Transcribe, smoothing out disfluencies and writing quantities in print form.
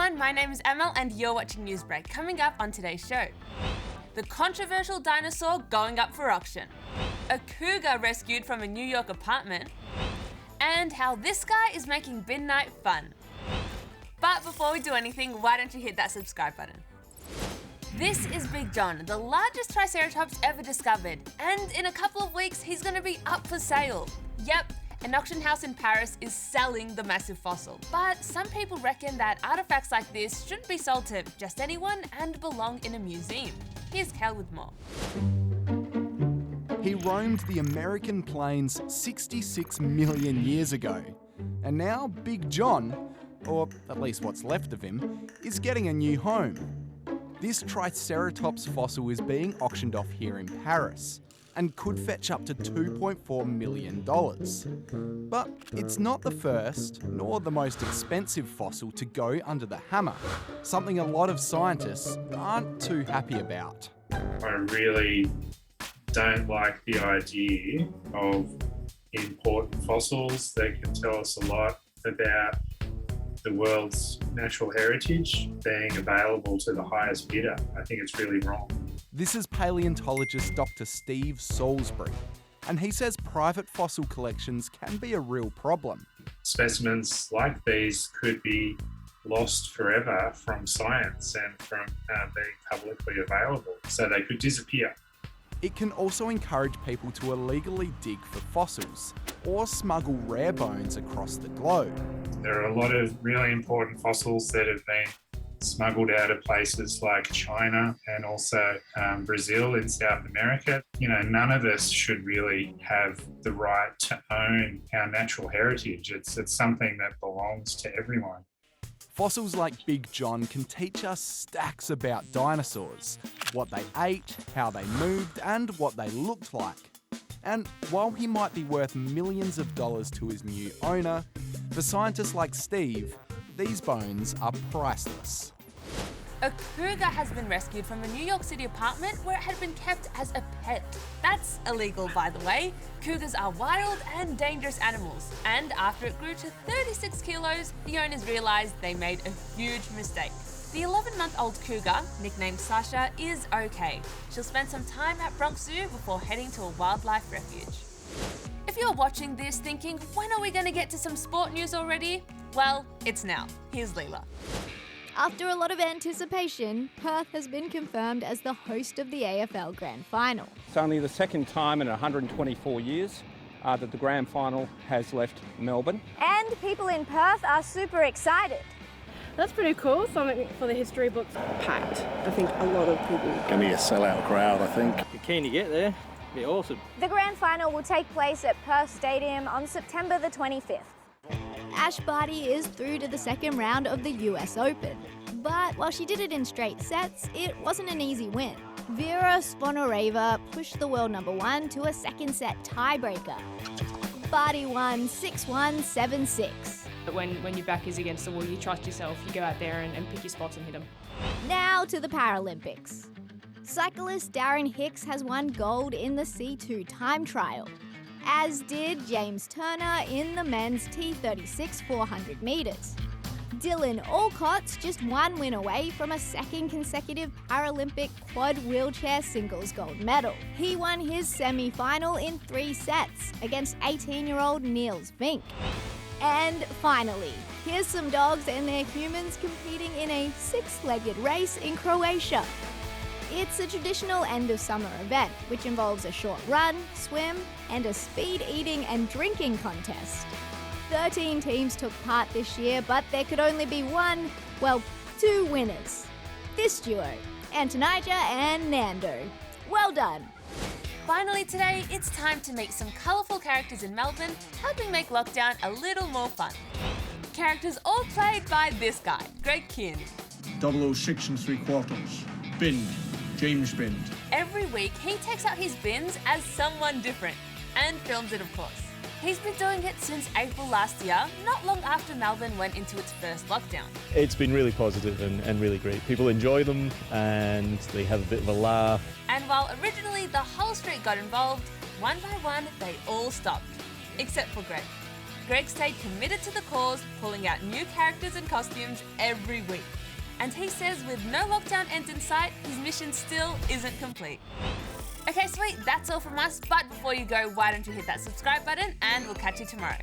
everyone, my name is Emil and you're watching Newsbreak. Coming up on today's show, the controversial dinosaur going up for auction, a cougar rescued from a New York apartment, and how this guy is making bin night fun. But before we do anything, why don't you hit that subscribe button? This is Big John, the largest Triceratops ever discovered, and in a couple of weeks he's going to be up for sale. Yep, an auction house in Paris is selling the massive fossil, but some people reckon that artifacts like this shouldn't be sold to just anyone and belong in a museum. Here's Cal with more. He roamed the American plains 66 million years ago, and now Big John, or at least what's left of him, is getting a new home. This Triceratops fossil is being auctioned off here in Paris and could fetch up to $2.4 million. But it's not the first, nor the most expensive fossil to go under the hammer, something a lot of scientists aren't too happy about. I really don't like the idea of important fossils. They can tell us a lot about the world's natural heritage being available to the highest bidder. I think it's really wrong. This is paleontologist Dr Steve Salisbury, and he says private fossil collections can be a real problem. Specimens like these could be lost forever from science and from being publicly available, so they could disappear. It can also encourage people to illegally dig for fossils or smuggle rare bones across the globe. There are a lot of really important fossils that have been smuggled out of places like China and also Brazil in South America. You know, none of us should really have the right to own our natural heritage. It's something that belongs to everyone. Fossils like Big John can teach us stacks about dinosaurs, what they ate, how they moved, and what they looked like. And while he might be worth millions of dollars to his new owner, for scientists like Steve, these bones are priceless. A cougar has been rescued from a New York City apartment where it had been kept as a pet. That's illegal, by the way. Cougars are wild and dangerous animals, and after it grew to 36 kilos, the owners realised they made a huge mistake. The 11-month-old cougar, nicknamed Sasha, is okay. She'll spend some time at Bronx Zoo before heading to a wildlife refuge. If you're watching this thinking, when are we going to get to some sport news already? Well, it's now. Here's Leela. After a lot of anticipation, Perth has been confirmed as the host of the AFL Grand Final. It's only the second time in 124 years that the Grand Final has left Melbourne. And people in Perth are super excited. That's pretty cool, something for the history books. Packed. I think a lot of people. Going to be a sellout crowd, I think. You're keen to get there. Be awesome. The Grand Final will take place at Perth Stadium on September the 25th. Ash Barty is through to the second round of the US Open. But while she did it in straight sets, it wasn't an easy win. Vera Svonareva pushed the world number one to a second set tiebreaker. Barty won 6-1, 7-6. When your back is against the wall, you trust yourself, you go out there and pick your spots and hit them. Now to the Paralympics. Cyclist Darren Hicks has won gold in the C2 time trial, as did James Turner in the men's T36 400 metres. Dylan Alcott's just one win away from a second consecutive Paralympic quad wheelchair singles gold medal. He won his semi-final in 3 sets against 18-year-old Niels Vink. And finally, here's some dogs and their humans competing in a 6-legged race in Croatia. It's a traditional end-of-summer event, which involves a short run, swim, and a speed eating and drinking contest. 13 teams took part this year, but there could only be two winners. This duo, Antonija and Nando. Well done. Finally today, it's time to meet some colourful characters in Melbourne, helping make lockdown a little more fun. Characters all played by this guy, Greg Kearney. 006 3/4, Bind, James Bind. Every week, he takes out his bins as someone different, and films it of course. He's been doing it since April last year, not long after Melbourne went into its first lockdown. It's been really positive and really great. People enjoy them and they have a bit of a laugh. And while originally the whole street got involved, one by one they all stopped, except for Greg. Greg stayed committed to the cause, pulling out new characters and costumes every week. And he says with no lockdown end in sight, his mission still isn't complete. Okay, sweet, that's all from us, but before you go, why don't you hit that subscribe button and we'll catch you tomorrow.